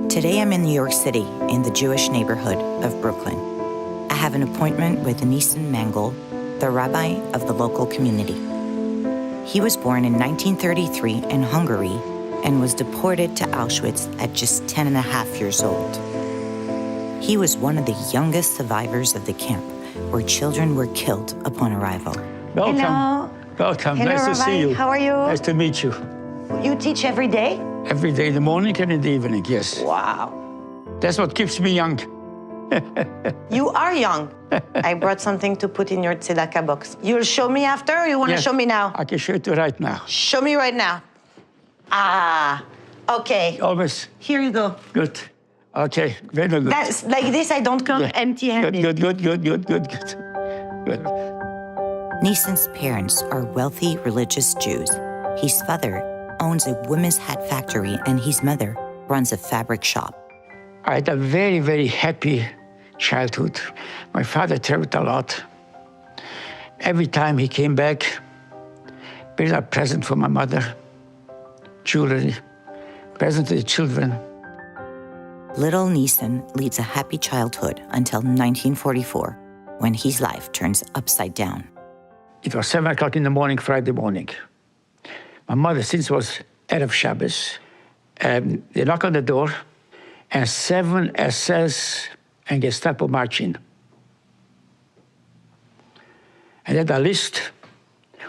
Today I'm in New York City, in the Jewish neighborhood of Brooklyn. I have an appointment with Nissen Mangel, the rabbi of the local community. He was born in 1933 in Hungary and was deported to Auschwitz at just 10 and a half years old. He was one of the youngest survivors of the camp, where children were killed upon arrival. Welcome. Hello. Welcome. Hello, nice to Rabbi. see you. How are you? Nice to meet you. You teach every day? Every day in the morning and in the evening, yes. Wow. That's what keeps me young. You are young. I brought something to put in your tzedakah box. You'll show me after, or you want to Yes. show me now? I can show it to you right now. Show me right now. Ah, okay. Always Here you go. good. Okay, very good. That's like this. I don't come Yeah. empty-handed. Good. Nissen's parents are wealthy religious Jews. His father owns a women's hat factory and his mother runs a fabric shop. I had a very, very happy childhood. My father traveled a lot. Every time he came back, brought a present for my mother, jewelry, present to the children. Little Nissen leads a happy childhood until 1944, when his life turns upside down. It was 7 o'clock in the morning, Friday morning. My mother, since it was Erev Shabbos, they knock on the door, and 7 SS and Gestapo march in. And they had a list,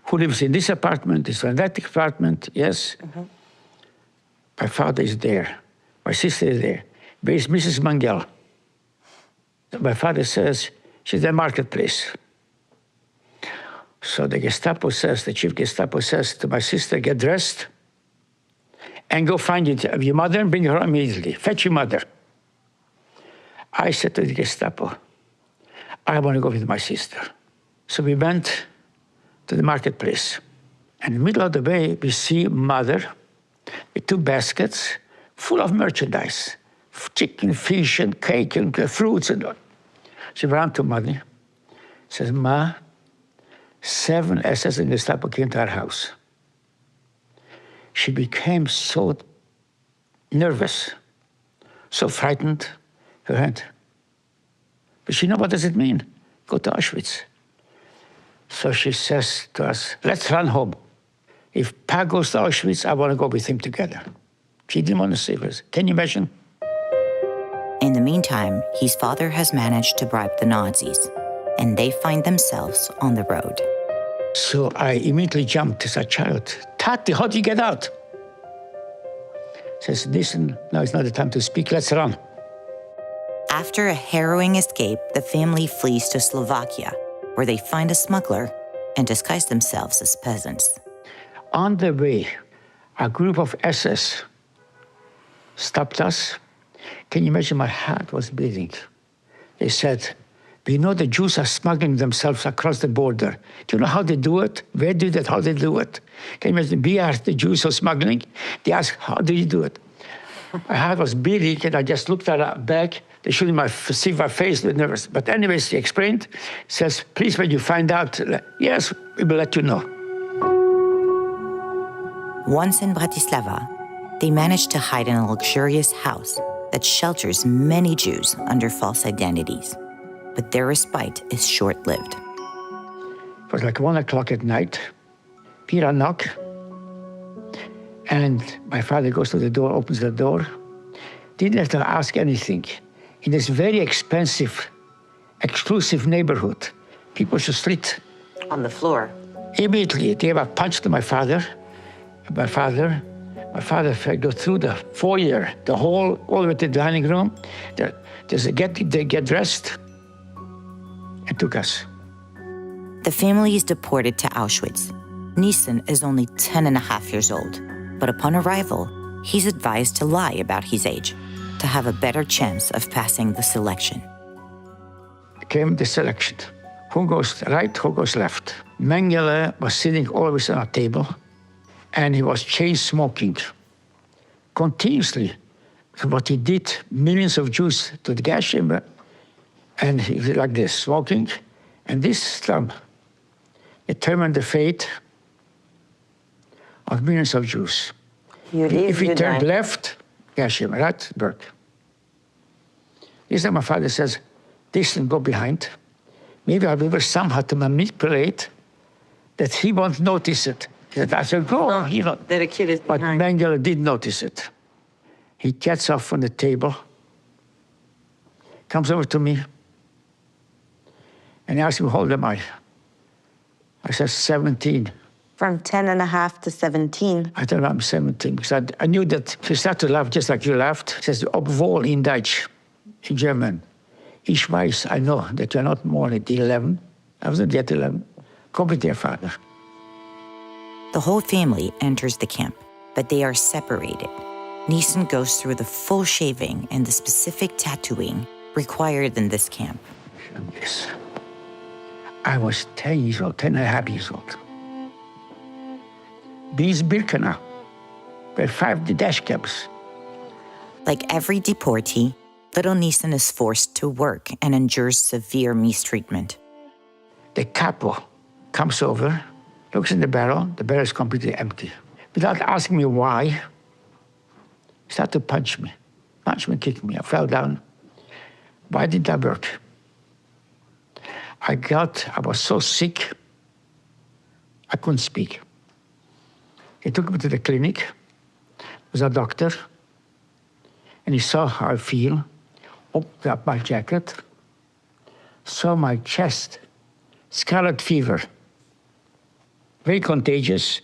who lives in this apartment, this one, that apartment, yes. My father is there, my sister is there. Where is Mrs. Mangel? My father says, she's in the marketplace. So the Gestapo says, the chief Gestapo says to my sister, get dressed and go find your mother and bring her immediately. Fetch your mother. I said to the Gestapo, I want to go with my sister. So we went to the marketplace. And in the middle of the way, we see mother with 2 baskets full of merchandise, chicken, fish, and cake, and fruits. And all. She ran to mother, says, Ma, 7 SS and Gestapo came to our house. She became so nervous, so frightened, her hand. But she knows what does it mean? Go to Auschwitz. So she says to us, let's run home. If Pa goes to Auschwitz, I want to go with him together. She didn't want to save us. Can you imagine? In the meantime, his father has managed to bribe the Nazis, and they find themselves on the road. So I immediately jumped as a child. Tati, how do you get out? Says, listen, now it's not the time to speak, let's run. After a harrowing escape, the family flees to Slovakia, where they find a smuggler and disguise themselves as peasants. On the way, a group of SS stopped us. Can you imagine, my heart was bleeding. They said, we know the Jews are smuggling themselves across the border. Do you know how they do it? Where do they, how they do it? Can you imagine, we are the Jews who are smuggling? They ask, how do you do it? My heart was bleeding, and I just looked at her back. They shouldn't see my face, they were nervous. But anyways, she explained, says, please, when you find out, yes, we will let you know. Once in Bratislava, they managed to hide in a luxurious house that shelters many Jews under false identities. But their respite is short-lived. It was like 1 o'clock at night. Peter knock, and my father goes to the door, opens the door. Didn't have to ask anything. In this very expensive, exclusive neighborhood, people should sleep On the floor. immediately. They gave a punch to my father. My father go through the foyer, the hall, all the way to the dining room. They get dressed, and took us. The family is deported to Auschwitz. Nissen is only 10 and a half years old, but upon arrival, he's advised to lie about his age to have a better chance of passing the selection. Came the selection. Who goes right, who goes left? Mengele was sitting always on a table, and he was chain smoking continuously. What he did, millions of Jews to the gas chamber, and he was like this, smoking, and this slum determined the fate of millions of Jews. You live, If he you turned die. left, gas chamber, right, Berg. This time my father says, Nissen, go behind. Maybe I'll be able somehow to manipulate that he won't notice it. He said, I said, go, you know. That a kid is But behind. Mengele did notice it. He gets off from the table, comes over to me, and he asks me, how old am I? I said, 17. From 10 and a half to 17. I told him I'm 17, because I knew that he started to laugh just like you laughed. He says, obwohl in Dutch, in German. Ich weiß, I know that you're not more than 11. I wasn't yet 11. Come with your father. The whole family enters the camp, but they are separated. Nissen goes through the full shaving and the specific tattooing required in this camp. Yes. I was 10 years old, 10 and a half years old. These Birkenau were 5 dash camps. Like every deportee, little Nissen is forced to work and endures severe mistreatment. The capo comes over, looks in the barrel is completely empty. Without asking me why, he started to punch me, kick me. I fell down. Why did that work? I was so sick, I couldn't speak. He took me to the clinic. There was a doctor, and he saw how I feel, opened up my jacket, saw my chest, scarlet fever, very contagious,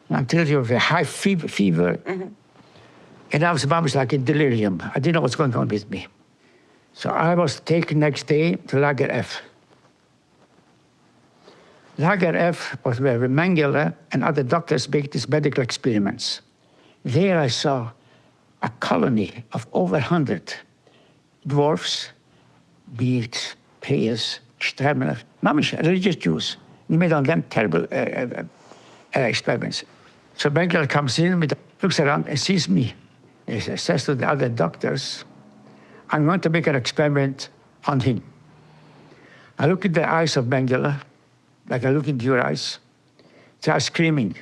until you have a high fever. And I was like in delirium. I didn't know what's going on with me. So I was taken next day to Lager F. Lager F was where Mengele and other doctors make these medical experiments. There I saw a colony of over 100 dwarfs, beards, payers, Stremler, mamish, religious Jews. We made on them terrible experiments. So Mengele comes in, looks around and sees me. He says to the other doctors, I'm going to make an experiment on him. I look in the eyes of Mengele, like I look into your eyes. They are screaming,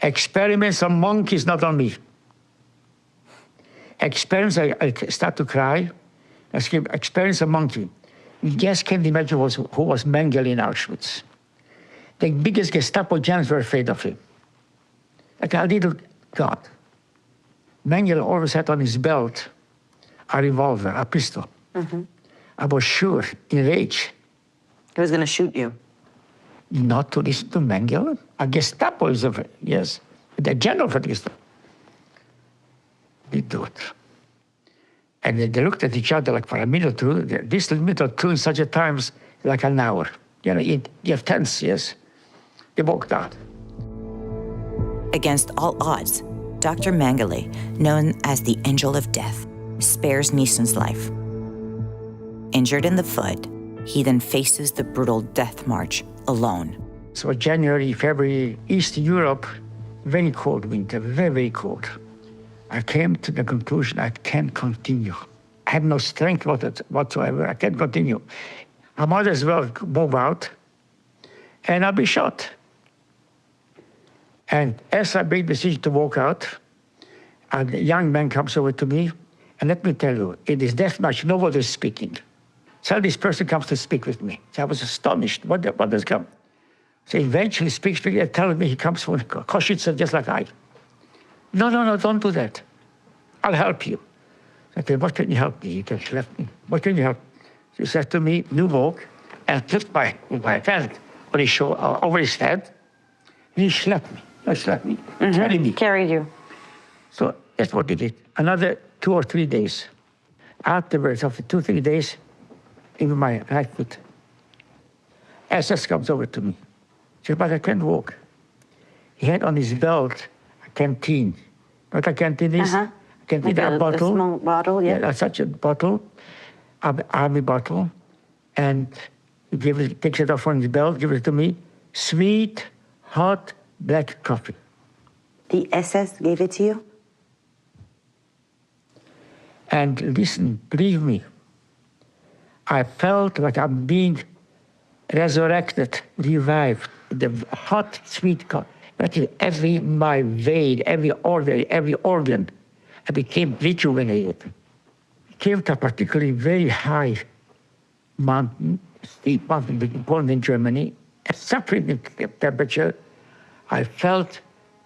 experiments on monkeys, not on me. Experiments, I start to cry. I scream, experiments on monkey. You just can't imagine who was Mengele in Auschwitz. The biggest Gestapo generals were afraid of him. Like a little god. Mengele always had on his belt a revolver, a pistol. I was sure, in rage. He was going to shoot you. Not to listen to Mengele? A Gestapo is yes, the general for the Gestapo. They do it. And they looked at each other like for a minute or two. This minute or two in such a times, like an hour. You know, you have tense, yes. They walked out. Against all odds, Dr. Mengele, known as the Angel of Death, spares Nissen's life. Injured in the foot, he then faces the brutal death march alone. So January, February, East Europe, very cold winter, very, very cold. I came to the conclusion I can't continue. I have no strength whatsoever. I can't continue. I might as well move out and I'll be shot. And as I made the decision to walk out, a young man comes over to me, and let me tell you, in this death match, nobody is speaking. So this person comes to speak with me. So I was astonished. What does come? So eventually speaks, telling me he comes from Košice just like I. No, don't do that. I'll help you. I said, what can you help me? He just left me. What can you help? She said to me, you walk, and put my hand on his shoulder, over his head, and he slapped me. Carried me. Carried you. So that's what he did. Another 2 or 3 days. Afterwards, after 2 or 3 days, even my right foot, SS comes over to me. He said, but I can't walk. He had on his belt a canteen. What a canteen is? A canteen, like a bottle. A small bottle, yeah. Yeah, such a bottle, army bottle. And he takes it off from his belt, gives it to me. Sweet, hot, black coffee. The SS gave it to you? And listen, believe me, I felt like I'm being resurrected, revived. The hot, sweet coffee. My vein, every organ, I became rejuvenated. came to a particularly very high mountain, steep mountain, born in Germany, at suffering temperature. I felt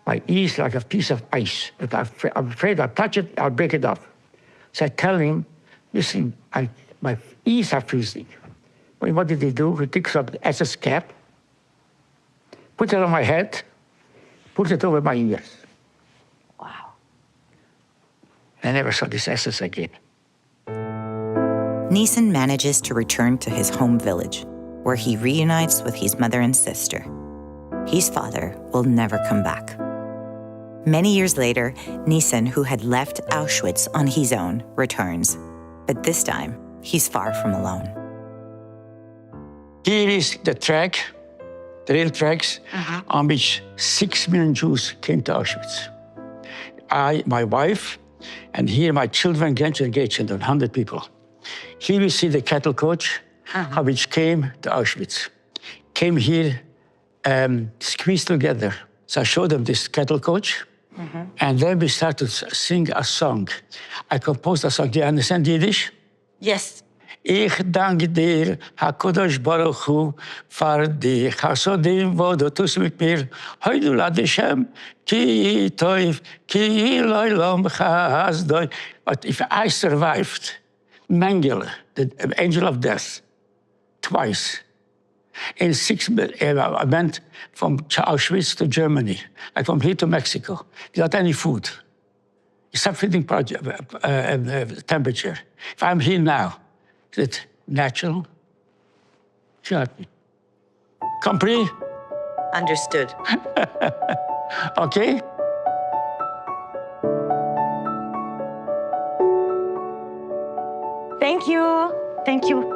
my ears like a piece of ice. But I'm afraid I'll touch it, I'll break it off. So I tell him, listen, my ears are freezing. Well, what did he do? He took some SS cap, put it on my head, put it over my ears. Wow. I never saw this SS again. Nissen manages to return to his home village, where he reunites with his mother and sister. His father will never come back. Many years later, Nissen, who had left Auschwitz on his own, returns. But this time, he's far from alone. Here is the track, the rail tracks, on which 6 million Jews came to Auschwitz. I, my wife, and here my children, grandchildren, 100 people. Here we see the cattle coach, which came to Auschwitz. Came here, squeezed together. So I showed them this cattle coach, and then we started to sing a song. I composed a song. Do you understand Yiddish? Yes. Ich danke dir, HaKadosh Baruch Hu, für die Chasodim, wo du tust mit mir. Heute lad Hashem, ki toiv, ki loilam chazdoi. But if I survived Mengele, the angel of death, twice, in I went from Auschwitz to Germany, like from here to Mexico, without any food. Sub-freezing temperature. If I'm here now, is it natural? Sure. Compris? Understood. Okay? Thank you. Thank you.